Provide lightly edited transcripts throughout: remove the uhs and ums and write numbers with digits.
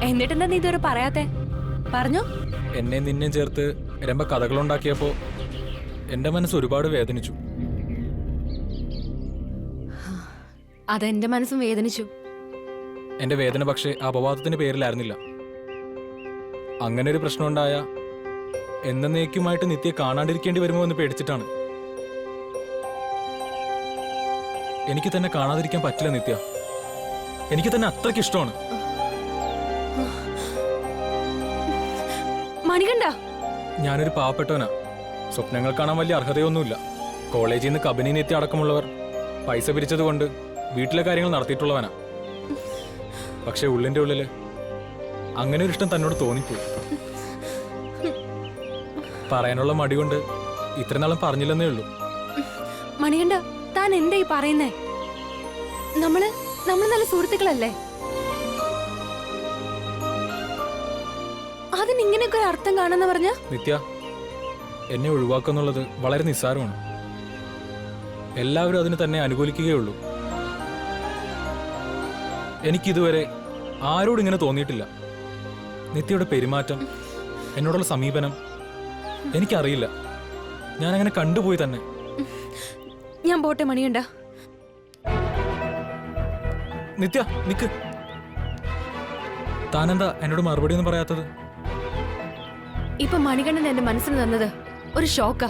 എന്നിട്ടെന്താ നീ ഇതുവരെ പറയാത്തെ? പറഞ്ഞു. എന്നെ നിന്നെ ചേർത്ത് രമ്പ കഥകളുണ്ടാക്കിയപ്പോ എന്റെ മനസ്സ് ഒരുപാട് വേദനിച്ചു. അതെന്റെ മനസ്സും വേദനിച്ചു. എന്റെ വേദന പക്ഷേ അപവാദത്തിന്റെ പേരിലായിരുന്നില്ല. അങ്ങനെ ഒരു പ്രശ്നമുണ്ടായ എന്നേക്കുമായിട്ട് നിത്യ കാണാണ്ടിരിക്കേണ്ടി വരുമോ എന്ന് പേടിച്ചിട്ടാണ്. എനിക്ക് തന്നെ കാണാതിരിക്കാൻ പറ്റില്ല നിത്യ. എനിക്ക് തന്നെ അത്രയ്ക്ക് ഇഷ്ടമാണ്. മണികണ്ഠ, ഞാനൊരു പാവപ്പെട്ടവനാ. സ്വപ്നങ്ങൾ കാണാൻ വലിയ അർഹതയൊന്നുമില്ല. കോളേജിൽ നിന്ന് കബനി നിത്യ അടക്കമുള്ളവർ പൈസ പിരിച്ചതുകൊണ്ട് വീട്ടിലെ കാര്യങ്ങൾ നടത്തിയിട്ടുള്ളവനാ. പക്ഷെ ഉള്ളിന്റെ ഉള്ളില് അങ്ങനെ ഒരു ഇഷ്ടം തന്നോട് തോന്നിപ്പോയി. പറയാനുള്ള മടി കൊണ്ട് ഇത്ര നാളും പറഞ്ഞില്ലെന്നേ ഉള്ളൂ. മണികണ്ഠ, താൻ എന്താ ഈ പറയുന്നേ? നമ്മള് നല്ല സുഹൃത്തുക്കളല്ലേ? അതിനിങ്ങനെയൊക്കെ ഒരു അർത്ഥം കാണുന്ന പറഞ്ഞ നിത്യ, എന്നെ ഒഴിവാക്കുന്നുള്ളത് വളരെ നിസ്സാരമാണ്. എല്ലാവരും അതിന് തന്നെ അനുകൂലിക്കുകയുള്ളൂ. എനിക്കിതുവരെ ആരോടും ഇങ്ങനെ തോന്നിയിട്ടില്ല. നിത്യയുടെ പെരുമാറ്റം, എന്നോടുള്ള സമീപനം എനിക്കറിയില്ല. ഞാനങ്ങനെ കണ്ടുപോയി തന്നെ. ഞാൻ പോട്ടെ മണികണ്ഠ. നിത്യ നിക്ക്. താനെന്താ എന്നോട് മറുപടി ഒന്നും പറയാത്തത്? ഇപ്പൊ മണികണ്ഠൻ എന്റെ മനസ്സിന് തന്നത് ഒരു ഷോക്കാ.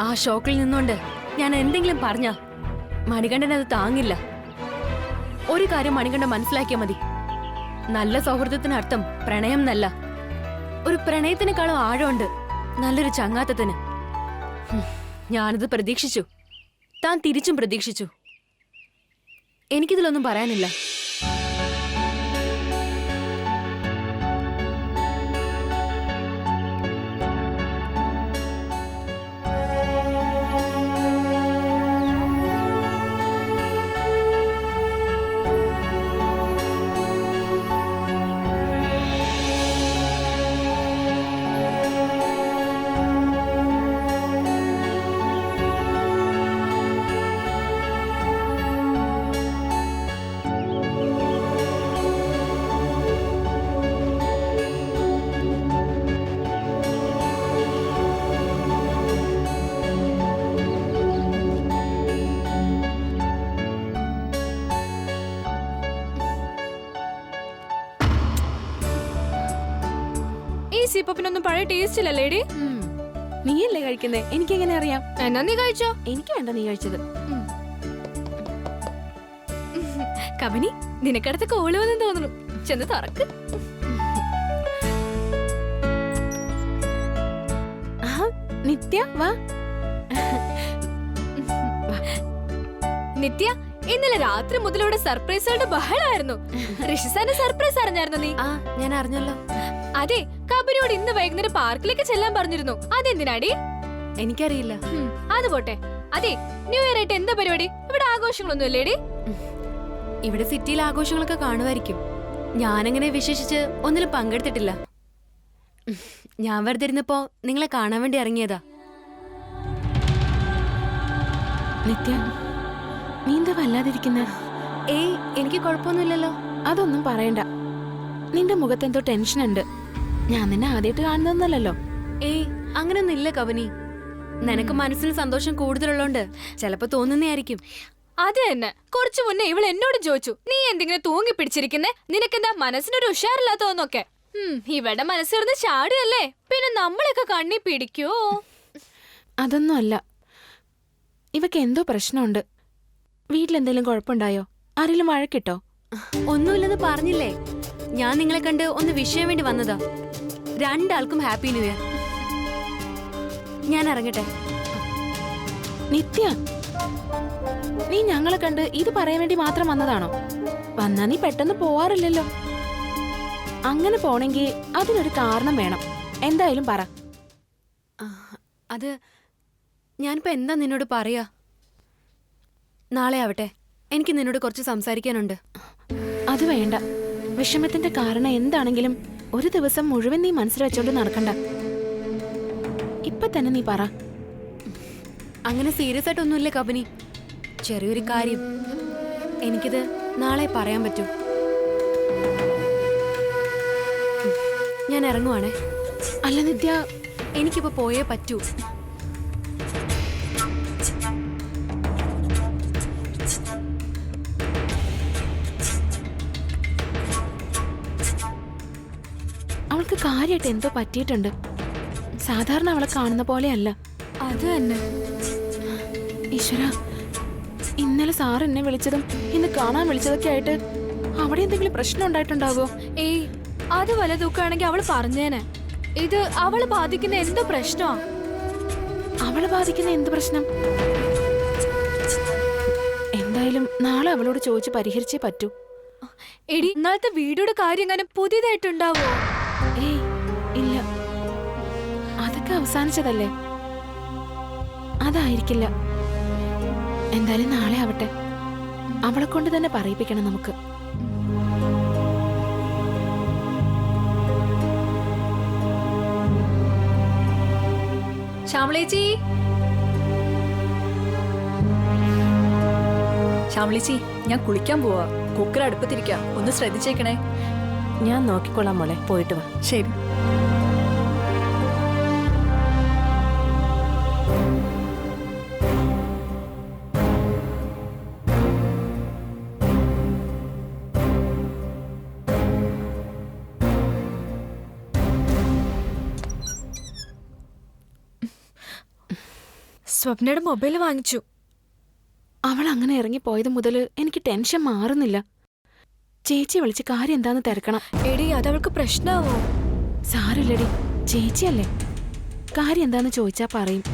ആ ഷോക്കിൽ നിന്നുകൊണ്ട് ഞാൻ എന്തെങ്കിലും പറഞ്ഞ മണികണ്ഠൻ അത് താങ്ങില്ല. ഒരു കാര്യം മണികണ്ഠൻ മനസ്സിലാക്കിയാൽ മതി. നല്ല സൗഹൃദത്തിന് അർത്ഥം പ്രണയം എന്നല്ല. ഒരു പ്രണയത്തിനേക്കാളും ആഴമുണ്ട് നല്ലൊരു ചങ്ങാത്തത്തിന്. ഞാനിത് പ്രതീക്ഷിച്ചു. താൻ തിരിച്ചും പ്രതീക്ഷിച്ചു. എനിക്കിതിലൊന്നും പറയാനില്ല. സിപ്പപ്പിനൊന്നും പഴയ ടേസ്റ്റ് ഇല്ല ലേഡി. നീയല്ലേ കഴിക്കുന്നേ? എനിക്കെങ്ങനെ അറിയാം? എന്നാ നീ കഴിച്ചോ? എനിക്ക് വേണ്ട നീ കഴിച്ചത്. കബനി, നിനക്കടുത്ത് കോള് വന്നു തോന്നുന്നു. ചെന്ന് തുറക്ക്. നിത്യ വാ. നിത്യ, ഇന്നലെ രാത്രി മുതൽ ഇവിടെ സർപ്രൈസുകളുടെ ബഹളമായിരുന്നു. ഋഷിസാന്റെ സർപ്രൈസ് അറിഞ്ഞായിരുന്നു നീ? ഞാൻ അറിഞ്ഞല്ലോ. അതെ, കബനിയോട് ഇന്ന് വൈകുന്നേരം പാർക്കിലേക്ക് ചെല്ലാൻ പറഞ്ഞിരുന്നു. അതെന്തിനാടി? എനിക്കറിയില്ല. അത് പോട്ടെ. അതെ, ന്യൂ ഇയർ ആയിട്ട് എന്താ പരിപാടി? ഇവിടെ ആഘോഷങ്ങളൊന്നും ഇല്ലേടി? ഇവിടെ സിറ്റിയിൽ ആഘോഷങ്ങളൊക്കെ കാണുമായിരിക്കും. ഞാനങ്ങനെ വിശേഷിച്ച് ഒന്നിലും പങ്കെടുത്തിട്ടില്ല. ഞാൻ വെറുതെ ഇരുന്നപ്പോ നിങ്ങളെ കാണാൻ വേണ്ടി ഇറങ്ങിയതാ. നിത്യ, നീ എന്താ വല്ലാതിരിക്കുന്ന? ഏയ്, എനിക്ക് കുഴപ്പമൊന്നുമില്ലല്ലോ. അതൊന്നും പറയണ്ട. നിന്റെ മുഖത്തെന്തോ ടെൻഷൻ ഉണ്ട്. ഞാൻ നിന്നെ ആദ്യമായിട്ട് കാണുന്നൊന്നല്ലോ. ഏയ്, അങ്ങനൊന്നും ഇല്ല കബനി. നിനക്ക് മനസ്സിന് സന്തോഷം കൂടുതലുള്ളോണ്ട് ചിലപ്പോ തോന്നുന്നതായിരിക്കും. അത് തന്നെ. കുറച്ചു മുന്നേ ഇവൾ എന്നോട് ചോദിച്ചു, നീ എന്തെങ്കിലും തൂങ്ങി പിടിച്ചിരിക്കുന്നേ, നിനക്കെന്താ മനസ്സിനൊരു ഉഷാറില്ലാത്തോന്നൊക്കെ. ഇവളുടെ മനസ്സിരുന്ന് ചാടുകയല്ലേ, പിന്നെ നമ്മളൊക്കെ കണ്ണി പിടിക്കോ? അതൊന്നും അല്ല. ഇവക്ക് എന്തോ പ്രശ്നമുണ്ട്. വീട്ടിലെന്തെങ്കിലും കുഴപ്പമുണ്ടായോ? ആരെങ്കിലും വഴക്കിട്ടോ? ഒന്നുമില്ലെന്ന് പറഞ്ഞില്ലേ. ഞാൻ നിങ്ങളെ കണ്ട് ഒന്ന് വിഷയം വേണ്ടി വന്നതാ. രണ്ടാൾക്കും ഹാപ്പി ന്യൂ ഇയർ. ഞാൻ ഇറങ്ങട്ടെ. നിത്യ, നീ ഞങ്ങളെ കണ്ട് ഇത് പറയാൻ വേണ്ടി മാത്രം വന്നതാണോ? വന്നാ നീ പെട്ടെന്ന് പോവാറില്ലല്ലോ. അങ്ങനെ പോണെങ്കി അതിനൊരു കാരണം വേണം. എന്തായാലും പറ. അത് ഞാനിപ്പോ എന്താ നിന്നോട് പറയാ? നാളെ ആവട്ടെ, എനിക്ക് നിന്നോട് കുറച്ച് സംസാരിക്കാനുണ്ട്. അത് വേണ്ട. വിഷമത്തിന്റെ കാരണം എന്താണെങ്കിലും ഒരു ദിവസം മുഴുവൻ നീ മനസ്സിൽ വെച്ചോണ്ട് നടക്കണ്ട. ഇപ്പൊ തന്നെ നീ പറ. അങ്ങനെ സീരിയസ് ആയിട്ടൊന്നുമില്ല കബനി. ചെറിയൊരു കാര്യം. എനിക്കിത് നാളെ പറയാൻ പറ്റൂ. ഞാൻ ഇറങ്ങുവാണേ. അല്ല നിത്യ, എനിക്കിപ്പോ പോയേ പറ്റൂ. അവൾക്ക് കാര്യമായിട്ട് എന്തോ പറ്റിയിട്ടുണ്ട്. സാധാരണ അവളെ കാണുന്ന പോലെയല്ല. അത് തന്നെ. ഈശ്വര, ഇന്നലെ സാർ എന്നെ വിളിച്ചതും ഇന്ന് കാണാൻ വിളിച്ചതൊക്കെ ആയിട്ട് അവിടെ എന്തെങ്കിലും പ്രശ്നം ഉണ്ടായിട്ടുണ്ടാവോ? ഏയ്, അത് വല്ല ദുഃഖാണെങ്കിൽ അവള് പറഞ്ഞേനെ. ഇത് അവള് ബാധിക്കുന്ന എന്തോ പ്രശ്നമാ. അവളെ ബാധിക്കുന്ന എന്ത് പ്രശ്നം? എന്തായാലും നാളെ അവളോട് ചോദിച്ച് പരിഹരിച്ചേ പറ്റൂ. എടി, ഇന്നലത്തെ വീഡിയോയുടെ കാര്യം എങ്ങനെ പുതിയതായിട്ടുണ്ടാവോ? ഏയ് ഇല്ല, അതൊക്കെ അവസാനിച്ചതല്ലേ. അതായിരിക്കില്ല. എന്തായാലും നാളെ ആവട്ടെ. അവളെ കൊണ്ട് തന്നെ പറയിപ്പിക്കണം നമുക്ക്. ശ്യാമളേച്ചി, ശ്യാമളേച്ചി, ഞാൻ കുളിക്കാൻ പോവാ. കുക്കർ അടുപ്പത്തിരിക്കാം, ഒന്ന് ശ്രദ്ധിച്ചേക്കണേ. ഞാൻ നോക്കിക്കൊള്ളാം മോളെ, പോയിട്ട് വാ. ശരി. സ്വപ്നയുടെ മൊബൈൽ വാങ്ങിച്ചു. അവൾ അങ്ങനെ ഇറങ്ങിപ്പോയത് മുതൽ എനിക്ക് ടെൻഷൻ മാറുന്നില്ല. ചേച്ചി വിളിച്ച് കാര്യം എന്താന്ന് തിരക്കണം. എടി, അതവൾക്ക് പ്രശ്നാവോ? സാരില്ലടി, ചേച്ചിയല്ലേ. കാര്യം എന്താന്ന് ചോദിച്ചാ പറയും.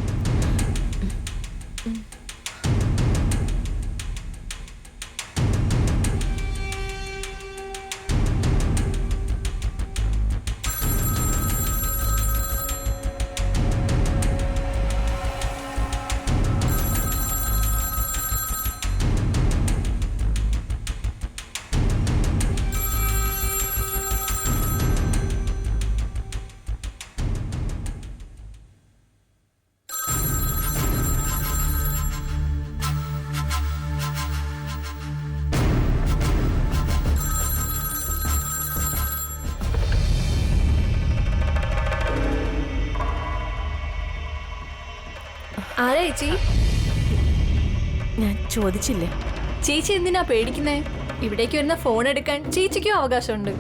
ആരാ ചേച്ചി? ഞാൻ ചോദിച്ചില്ലേ? ചേച്ചി എന്തിനാ പേടിക്കുന്നേ? ഇവിടേക്ക് വരുന്ന ഫോൺ എടുക്കാൻ ചേച്ചിക്കും അവകാശമുണ്ട്.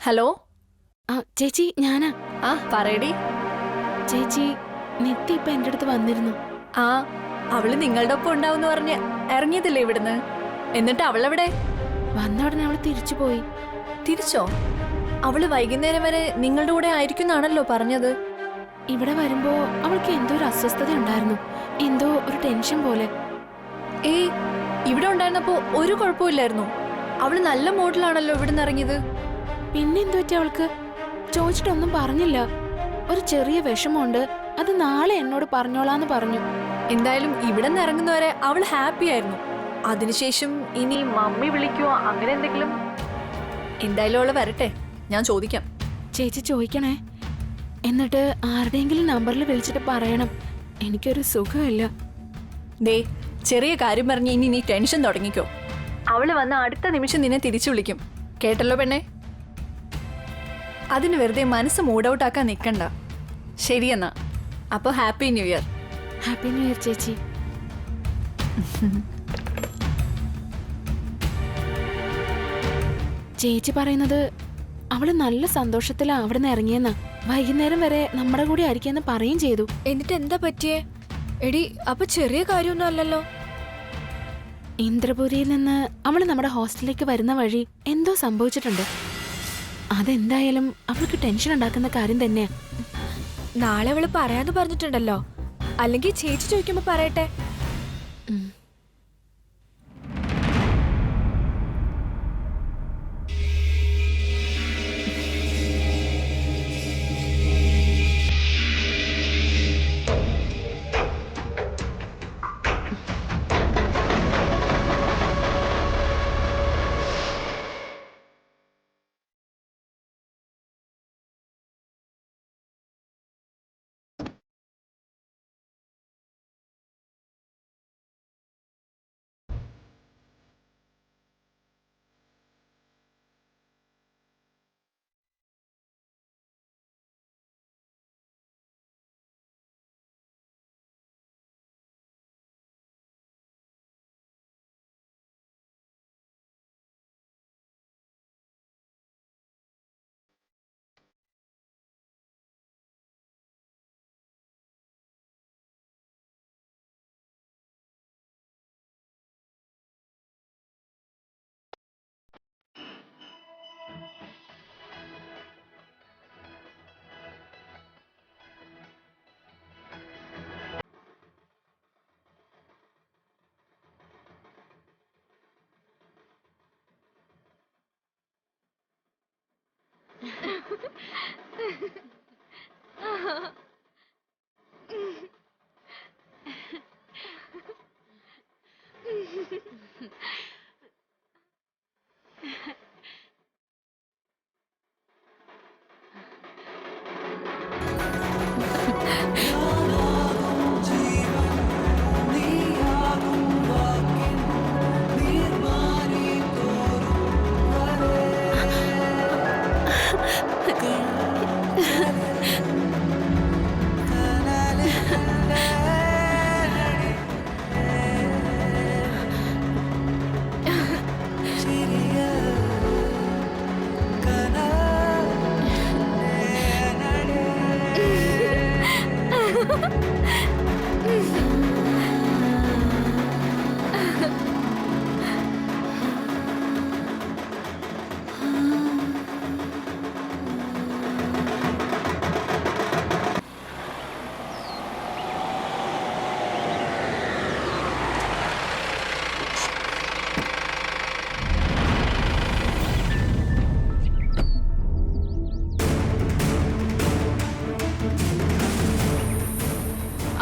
ഹലോ. ആ ചേച്ചി, ഞാനാ. ആ പറയടി. ചേച്ചി, നിത്യ ഇപ്പൊ എന്റെ അടുത്ത് വന്നിരുന്നു. ആ, അവള് നിങ്ങളുടെ ഒപ്പം ഉണ്ടാവും പറഞ്ഞ് ഇറങ്ങിയതല്ലേ ഇവിടുന്ന്? എന്നിട്ട് അവളെവിടെ? വന്ന ഉടനെ അവള് തിരിച്ചു പോയി. തിരിച്ചോ? അവള് വൈകുന്നേരം വരെ നിങ്ങളുടെ കൂടെ ആയിരിക്കുന്നാണല്ലോ പറഞ്ഞത്. ഇവിടെ വരുമ്പോ അവൾക്ക് എന്തോ ഒരു അസ്വസ്ഥത ഉണ്ടായിരുന്നു. എന്തോ ഒരു ടെൻഷൻ പോലെ. ഏയ്, ഇവിടെ ഉണ്ടായിരുന്നപ്പോ ഒരു കുഴപ്പമില്ലായിരുന്നു. അവള് നല്ല മൂഡിലാണല്ലോ ഇവിടുന്ന് ഇറങ്ങിയത്. പിന്നെ എന്തു പറ്റി അവൾക്ക്? ചോദിച്ചിട്ടൊന്നും പറഞ്ഞില്ല. ഒരു ചെറിയ വിഷമമുണ്ട്, അത് നാളെ എന്നോട് പറഞ്ഞോളാന്ന് പറഞ്ഞു. എന്തായാലും ഇവിടെ നിന്ന് ഇറങ്ങുന്നവരെ അവൾ ഹാപ്പി ആയിരുന്നു. അതിനുശേഷം ഇനി മമ്മി വിളിക്കുവോ അങ്ങനെ എന്തെങ്കിലും? എന്തായാലും അവള് വരട്ടെ, ഞാൻ ചോദിക്കാം. ചേച്ചി ചോദിക്കണേ. എന്നിട്ട് ആരുടെയെങ്കിലും നമ്പറിൽ വിളിച്ചിട്ട് പറയണം. എനിക്കൊരു സുഖമില്ല. ദേ, ചെറിയ കാര്യം പറഞ്ഞ് ഇനി നീ ടെൻഷൻ തുടങ്ങിക്കോ. അവള് വന്ന അടുത്ത നിമിഷം നിന്നെ തിരിച്ചു വിളിക്കും. കേട്ടല്ലോ പെണ്ണെ? അതിന് വെറുതെ മനസ്സ് മൂഡ് ഔട്ട് ആക്കാൻ നിൽക്കണ്ട. ശരിയെന്നാ. അപ്പോൾ happy new year. Happy new year ചേച്ചി. ചേച്ചി പറയുന്നത് അവള് നല്ല സന്തോഷത്തിലാ അവിടുന്ന് ഇറങ്ങിയെന്നാ. വൈകുന്നേരം വരെ നമ്മുടെ കൂടെ ആയിരിക്കുമെന്ന് പറയും ചെയ്തു. എന്നിട്ട് എന്താ പറ്റിയേ? എടി, അപ്പൊ ചെറിയ കാര്യമൊന്നും അല്ലല്ലോ. ഇന്ദ്രപുരിയിൽ നിന്ന് അവള് നമ്മുടെ ഹോസ്റ്റലിലേക്ക് വരുന്ന വഴി എന്തോ സംഭവിച്ചിട്ടുണ്ട്. അതെന്തായാലും അവൾക്ക് ടെൻഷൻ ഉണ്ടാക്കുന്ന കാര്യം തന്നെയാ. നാളെ അവള് പറയാന്ന് പറഞ്ഞിട്ടുണ്ടല്ലോ. അല്ലെങ്കിൽ ചേച്ചി ചോദിക്കുമ്പോ പറയട്ടെ.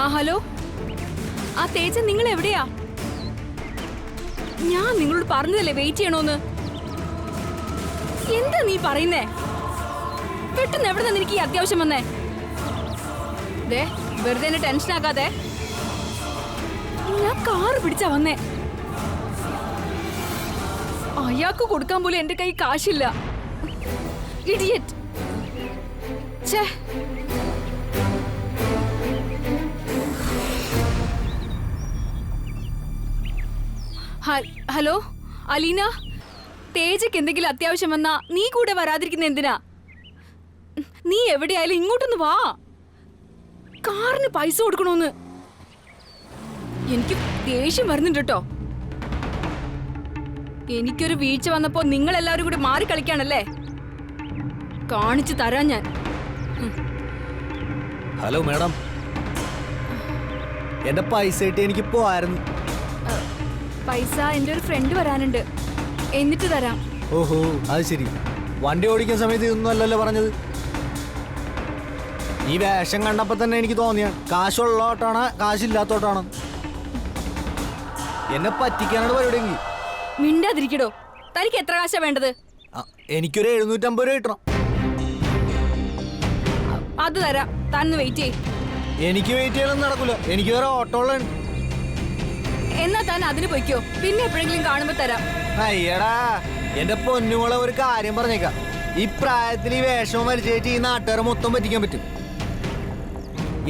ആ ഹലോ, ആ തേജ, നിങ്ങൾ എവിടെയാ? ഞാൻ നിങ്ങളോട് പറഞ്ഞതല്ലേ വെയിറ്റ് ചെയ്യണോന്ന്. എന്താ നീ പറയുന്നേ? പെട്ടെന്ന് എവിടെ നിന്ന് എനിക്ക് ഈ അത്യാവശ്യം വന്നേ? ദേ, വെറുതെ എന്നെ ടെൻഷൻ ആക്കാതെ. ഞാൻ കാറ് പിടിച്ചാ വന്നേ. അയാൾക്ക് കൊടുക്കാൻ പോലും എന്റെ കൈ കാശില്ല. ഇഡിയറ്റ്. ഛേ. ഹലോ അലീന, തേജയ്ക്ക് എന്തെങ്കിലും അത്യാവശ്യം വന്നാ നീ കൂടെ വരാതിരിക്കുന്ന എന്തിനാ? നീ എവിടെയായാലും ഇങ്ങോട്ടൊന്ന് വാ. കാറിന് പൈസ കൊടുക്കണോന്ന്. എനിക്ക് ദേഷ്യം വരുന്നുണ്ട് കേട്ടോ. എനിക്കൊരു വീഴ്ച വന്നപ്പോ നിങ്ങൾ എല്ലാവരും കൂടി മാറി കളിക്കാണല്ലേ? കാണിച്ചു തരാൻ ഞാൻ. ഹലോ മാഡം, എന്റെ പൈസ കിട്ടി എനിക്ക് പോവായിരുന്നു. പൈസ എന്റെ ഒരു ഫ്രണ്ട് വരാനുണ്ട്, എന്നിട്ട് തരാം. ഓഹോ, അത് ശരി. വണ്ടി ഓടിക്കുന്ന സമയത്ത് ഇതൊന്നും അല്ലല്ലോ പറഞ്ഞത്. ഈ വേഷം കണ്ടപ്പോ തന്നെ എനിക്ക് തോന്നിയാണ് കാശുള്ളോട്ടാണ് കാശില്ലാത്തോട്ടാണ്. എന്നെ പറ്റിക്കാനാണ് പരിപാടിയെങ്കിൽ. മിണ്ടാതിരിക്കടോ. തനിക്ക് എത്ര കാശാ വേണ്ടത്? എനിക്കൊരു 750 രൂപ കിട്ടണം. അത് തരാം. തന്നെ വെയിറ്റ് ചെയ്. എനിക്ക് വെയിറ്റ് ചെയ്യണമെന്ന് നടക്കൂല. എനിക്ക് വേറെ ഓട്ടോളുണ്ട്. എന്നാ താൻ അതിന് പൊയ്ക്കോ. പിന്നെ എപ്പോഴെങ്കിലും കാണുമ്പോ തരാം. അയ്യടാ, എന്റെ പൊന്നുമോളെ ഒരു കാര്യം പറഞ്ഞേക്കാം. ഈ പ്രായത്തിൽ ഈ വേഷവും വലിച്ചേറ്റ് ഈ നാട്ടുകാരെ മൊത്തം പറ്റിക്കാൻ പറ്റും.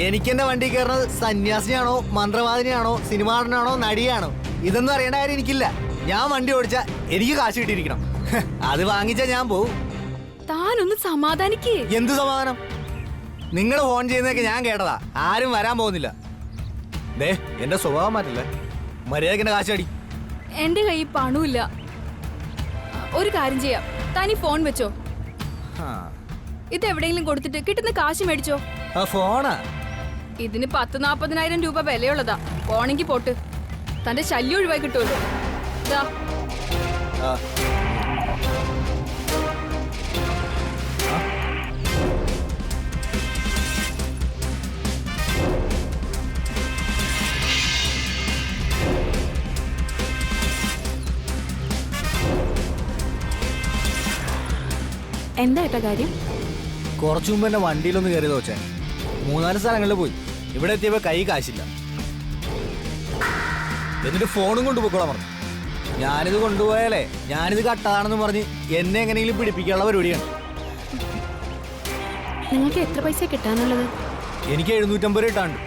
എനിക്ക് എന്റെ വണ്ടി കയറുന്നത് സന്യാസിനിയാണോ, മന്ത്രവാദിനിയാണോ, സിനിമാ നടനാണോ, നടിയാണോ, ഇതൊന്നും അറിയേണ്ട കാര്യം എനിക്കില്ല. ഞാൻ വണ്ടി ഓടിച്ചാ എനിക്ക് കാശ് കിട്ടിയിരിക്കണം. അത് വാങ്ങിച്ചാ ഞാൻ പോവും. താനൊന്ന് സമാധാനിക്കേ. എന്ത് സമാധാനം? നിങ്ങൾ ഫോൺ ചെയ്യുന്നതൊക്കെ ഞാൻ കേട്ടതാ. ആരും വരാൻ പോകുന്നില്ല. ദേ, എന്റെ സ്വഭാവം മാറ്റില്ലേ. മര്യാദക്ക് എന്റെ കാശ് അടി. എന്റെ കയ്യിൽ പണമില്ല. ഒരു കാര്യം ചെയ്യാം, താൻ ഈ ഫോൺ വെച്ചോ. ഇത് എവിടെയെങ്കിലും കൊടുത്തിട്ട് കിട്ടുന്ന കാശ് മേടിച്ചോ. ഫോണാ? ഇതിന് 10-40,000 രൂപ വിലയുള്ളതാ. പോണെങ്കി പോട്ട്. തന്റെ ശല്യം ഒഴിവായി കിട്ടുമല്ലോ. ഇതാ. എന്താ ഏട്ടാ കാര്യം? കുറച്ചു മുമ്പ് എന്റെ വണ്ടിയിലൊന്ന് കയറി തോച്ചേ. 3-4 സ്ഥലങ്ങളിൽ പോയി. ഇവിടെ എത്തിയപ്പോ കൈ കാശില്ല. എന്നിട്ട് ഫോണും കൊണ്ടുപോയിക്കോളാൻ പറഞ്ഞു. ഞാനിത് കൊണ്ടുപോയാലേ ഞാനിത് കട്ടതാണെന്ന് പറഞ്ഞ് എന്നെ എങ്ങനെയെങ്കിലും പിടിപ്പിക്കാനുള്ള പരിപാടിയാണ്. നിങ്ങൾക്ക് എത്ര പൈസ കിട്ടാനുള്ളത്? എനിക്ക് 750 രൂപ ഇട്ടാണ്ട്.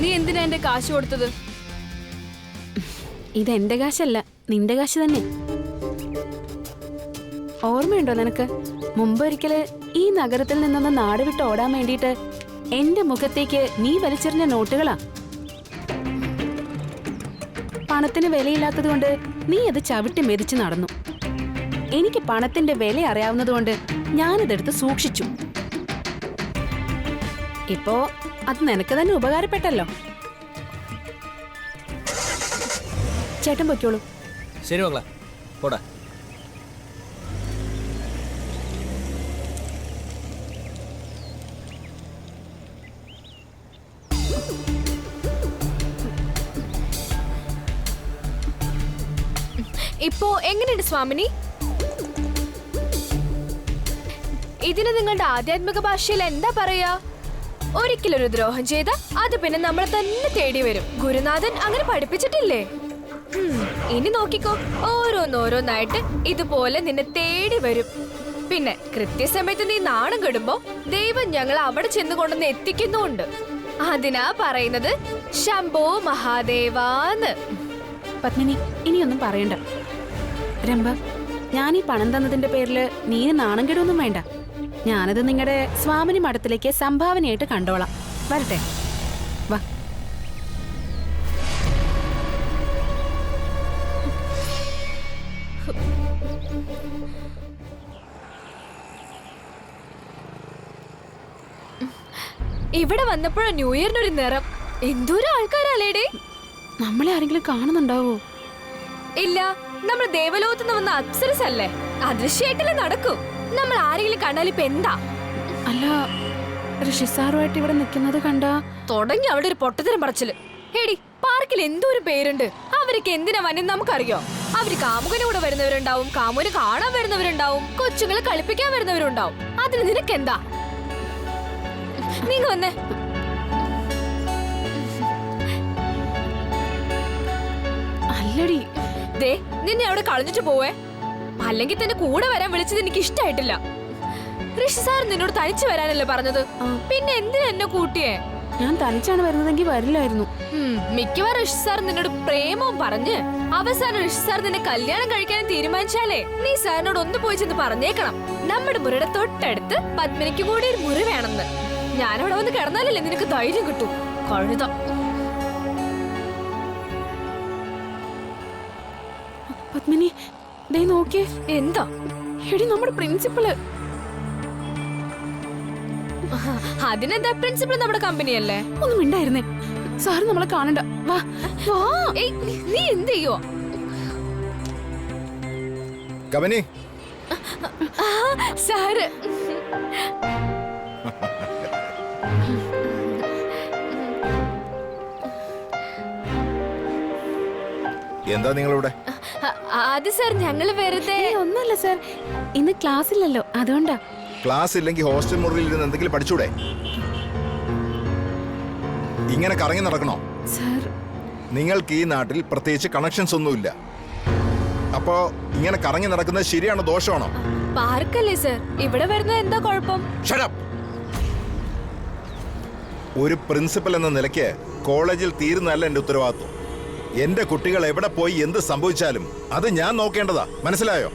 നീ എന്തിനാ എന്റെ കാശ് കൊടുത്തത്? ഇത് എന്റെ കാശല്ല, നിന്റെ കാശ് തന്നെ. ഓർമ്മയുണ്ടോ നിനക്ക്? മുമ്പൊരിക്കല് ഈ നഗരത്തിൽ നിന്നൊന്ന് നാട് വിട്ട് ഓടാൻ വേണ്ടിയിട്ട് എന്റെ മുഖത്തേക്ക് നീ വലിച്ചെറിഞ്ഞ നോട്ടുകളാ. പണത്തിന് വിലയില്ലാത്തത് കൊണ്ട് നീ അത് ചവിട്ടി മെതിച്ച് നടന്നു. എനിക്ക് പണത്തിന്റെ വില അറിയാവുന്നതുകൊണ്ട് ഞാനിതെടുത്ത് സൂക്ഷിച്ചു. ഇപ്പോ അത് നിനക്ക് തന്നെ ഉപകാരപ്പെട്ടല്ലോ. ചേട്ടൻ പൊയ്ക്കോളൂ. ശരി മക്കളെ പോടാ. ഇപ്പോ എങ്ങനെയുണ്ട് സ്വാമിനി? ഇതിന് നിങ്ങളുടെ ആധ്യാത്മിക ഭാഷയിൽ എന്താ പറയാ? ഒരിക്കലൊരു ദ്രോഹം ചെയ്ത അത് പിന്നെ നമ്മളെ തന്നെ തേടി വരും. ഗുരുനാഥൻ അങ്ങനെ പഠിപ്പിച്ചിട്ടില്ലേ? ഇനി നോക്കിക്കോ, ഓരോന്നോരോന്നായിട്ട് ഇതുപോലെ നിന്നെ തേടി വരും. പിന്നെ കൃത്യസമയത്ത് നീ നാണം കെടുമ്പോ ദൈവം ഞങ്ങൾ അവിടെ ചെന്ന് കൊണ്ടുവന്ന് എത്തിക്കുന്നുണ്ട്. അതിനാ പറയുന്നത് ശംഭോ മഹാദേവാന്ന്. പത്മിനി ഇനിയൊന്നും പറയണ്ട. രംഭ, ഞാൻ ഈ പണം തന്നതിന്റെ പേരില് നീ നാണം കെടുവൊന്നും വേണ്ട. ഞാനത് നിങ്ങളുടെ സ്വാമിനി മഠത്തിലേക്ക് സംഭാവനയായിട്ട് കണ്ടോളാം. വരട്ടെ, വാ. ഇവിടെ വന്നപ്പോഴാ ന്യൂ ഇയറിനൊരു നിറം. എന്തോരം ആൾക്കാരല്ലേടേ. നമ്മളെ ആരെങ്കിലും കാണുന്നുണ്ടാവോ? ഇല്ല, നമ്മൾ ദേവലോകത്ത് നിന്ന് വന്ന അപ്സരസ് അല്ലേ, അദൃശ്യമായിട്ടല്ലേ നടക്കൂ. നമ്മൾ ആരെങ്കിലും കണ്ടാൽ ഇപ്പൊ എന്താ? അല്ല, ഋഷി സാറുമായിട്ട് ഇവിടെ നിൽക്കുന്നത് കണ്ടാ തുടങ്ങി അവിടെ ഒരു പൊട്ടത്തരം പറച്ചില്. എടി, പാർക്കിൽ എന്തോരം പേരുണ്ട്. അവർക്ക് എന്തിനാ വന്നെ നമുക്കറിയോ? അവര് കാമുകന് കൂടെ വരുന്നവരുണ്ടാവും, കാമുകന് കാണാൻ വരുന്നവരുണ്ടാവും, കൊച്ചുങ്ങളെ കളിപ്പിക്കാൻ വരുന്നവരുണ്ടാവും. അതിന് നിനക്കെന്താ? നീങ്ങ വന്നേ. അല്ലടി, ദേ, നിന്നെ അവിടെ കളഞ്ഞിട്ട് പോവേ. അല്ലെങ്കിൽ തന്നെ കൂടെ വരാൻ വിളിച്ചത് എനിക്ക് ഇഷ്ടായിട്ടില്ല. ഋഷി സാർ നിന്നോട് തനിച്ച് വരാനല്ലേ പറഞ്ഞത്, പിന്നെ എന്തിനാ എന്നെ കൂട്ടിയേ? ഞാൻ തനിച്ചാണ് വരുന്നതെങ്കിൽ വരില്ലായിരുന്നു. മിക്കവാറും ഋഷി സാർ നിന്നോട് പ്രേമവും പറഞ്ഞ് അവസാനം ഋഷി സാർ നിന്നെ കല്യാണം കഴിക്കാൻ തീരുമാനിച്ചാലേ നീ സാറിനോട് ഒന്ന് പോയി ചെന്ന് പറഞ്ഞേക്കണം, നമ്മുടെ മുറിയുടെ തൊട്ടടുത്ത് പത്മിനിക്ക് കൂടി ഒരു മുറി വേണമെന്ന്. ഞാനവിടെ വന്ന് കിടന്നാലല്ലേ നിനക്ക് ധൈര്യം കിട്ടൂ. കഴുത. പത്മിനി, ദേ നോക്കിയേ. എന്താ? എടി, നമ്മുടെ പ്രിൻസിപ്പള്. അതിനെന്താ, പ്രിൻസിപ്പൾ നമ്മുടെ കമ്പനിയല്ലേ. ഒന്നും മിണ്ടായിരുന്നേ. സാറ് നമ്മളെ കാണണ്ട. വാ വാ. ഏയ്, നീ എന്ത് ചെയ്യോ? കബനി, സാറ് എന്താ നിങ്ങളിവിടെ? അത് സാർ ഞങ്ങള് വെറുതെ. ഒന്നുമില്ല സാർ, ഇന്ന് ക്ലാസ് ഇല്ലല്ലോ, അതുകൊണ്ടാ. ക്ലാസ് ഇല്ലെങ്കിൽ ഹോസ്റ്റൽ മുറിയിൽ ഇരുന്ന് എന്തെങ്കിലും പഠിച്ചൂടെ? ഇങ്ങനെ കറങ്ങി നടക്കണോ? സാർ, നിങ്ങൾക്ക് ഈ നാട്ടിൽ പ്രത്യേകിച്ച് കണക്ഷൻസ് ഒന്നുമില്ല. അപ്പോ ഇങ്ങനെ കറങ്ങി നടക്കുന്നത് ശരിയാണോ ദോഷമാണോ? പാർക്കല്ലേ സാർ, ഇവിടെ വരുന്നത് എന്താ കുഴപ്പം? Shut up! ഒരു പ്രിൻസിപ്പൽ എന്ന നിലയ്ക്ക് കോളേജിൽ തീരുന്നതല്ല എന്റെ ഉത്തരവാദിത്വം. എന്റെ കുട്ടികൾ എവിടെ പോയി എന്ത് സംഭവിച്ചാലും അത് ഞാൻ നോക്കേണ്ടതാ. മനസ്സിലായോ?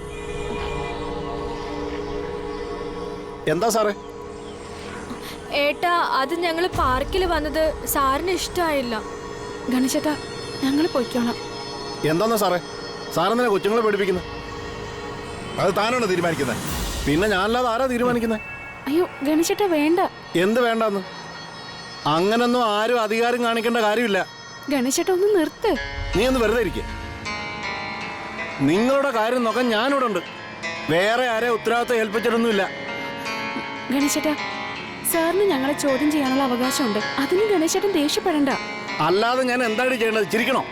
എന്താ സാറേ? ഏട്ടാ, അത് ഞങ്ങള് പാർക്കിൽ വന്നത് സാറിന് ഇഷ്ടമായില്ല. ഗണേശേട്ടാ, ഞങ്ങൾ പൊയ്ക്കോളാം. എന്താന്നാ സാറേ? സാറെന്തിനാ കൊച്ചുങ്ങളെ പഠിപ്പിക്കുന്നത്? അത് താനാണ് തീരുമാനിക്കുന്നത്. പിന്നെ ഞാനല്ലാതെ ആരാ തീരുമാനിക്കുന്നത്? അയ്യോ ഗണേശേട്ടാ, വേണ്ട. എന്ത് വേണ്ടെന്ന്? അങ്ങനൊന്നും ആരും അധികാരം കാണിക്കേണ്ട കാര്യമില്ല. ഗണേശേട്ടാ, ഒന്ന് നിർത്ത്. നീ ഒന്ന് വെറുതെ ഇരിക്കുക. നിങ്ങളുടെ കാര്യം നോക്കാൻ ഞാനിവിടെ ഉണ്ട്. വേറെ ആരെ ഉത്തരവാദിത്തം ഏൽപ്പിച്ചിട്ടൊന്നുമില്ല. ഗണേശേട്ടാ, സാറിന് ഞങ്ങളെ ചോദ്യം ചെയ്യാനുള്ള അവകാശമുണ്ട്. അതിന് ഗണേശേട്ടൻ ദേഷ്യപ്പെടണ്ട. അല്ലാതെ ഞാൻ എന്താണ് ചെയ്യേണ്ടത്? ചിരിക്കണോ?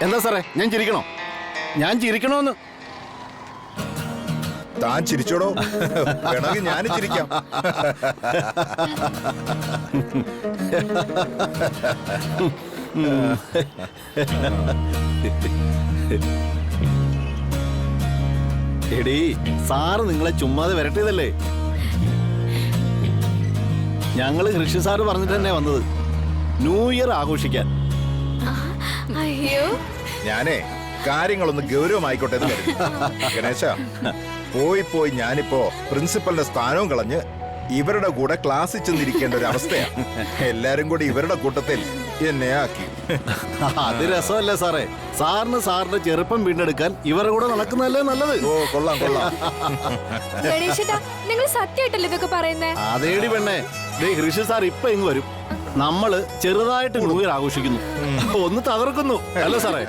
എന്താ സാറേ, ഞാൻ ചിരിക്കണോ? ഞാൻ ചിരിക്കണോന്ന്? താൻ ചിരിച്ചോടോ, വേണമെങ്കിൽ ഞാനും ചിരിക്കാം. എടീ, സാറ് നിങ്ങളെ ചുമ്മാതെ വരട്ടിയതല്ലേ. ഞങ്ങള് കൃഷി സാറ് പറഞ്ഞിട്ട് തന്നെ വന്നത് ന്യൂ ഇയർ ആഘോഷിക്കാൻ. അയ്യോ, ഞാനേ കാര്യങ്ങളൊന്ന് ഗൗരവമായിക്കോട്ടെ എന്ന് കരുതി. ഗണേശ, പോയി ഞാനിപ്പോ പ്രിൻസിപ്പലിന്റെ സ്ഥാനവും കളഞ്ഞ് ഇവരുടെ കൂടെ ക്ലാസ്സിൽ ചെന്നിരിക്കേണ്ട ഒരു അവസ്ഥയാണ്. എല്ലാരും കൂടി ഇവരുടെ കൂട്ടത്തിൽ എന്നെ ആക്കി. അത് രസമല്ലേ സാറേ? സാറിന് സാറിന്റെ ചെറുപ്പം വീണ്ടെടുക്കാൻ ഇവരുടെ കൂടെ നടക്കുന്നതല്ലേ നല്ലത്. ഓ, കൊള്ളാം കൊള്ളാം. ഗണേശേട്ടാ, നിങ്ങൾ സത്യമായിട്ടല്ലേ ഇതൊക്കെ പറയുന്നേ? അതേടി പെണ്ണേ, ദേ കൃഷി സാർ ഇപ്പൊ ഇങ്ങ് വരും. നമ്മള് ചെറുതായിട്ട് ന്യൂ ഇയർ ആഘോഷിക്കുന്നു, ഒന്ന് തകർക്കുന്നു അല്ല സാറേ?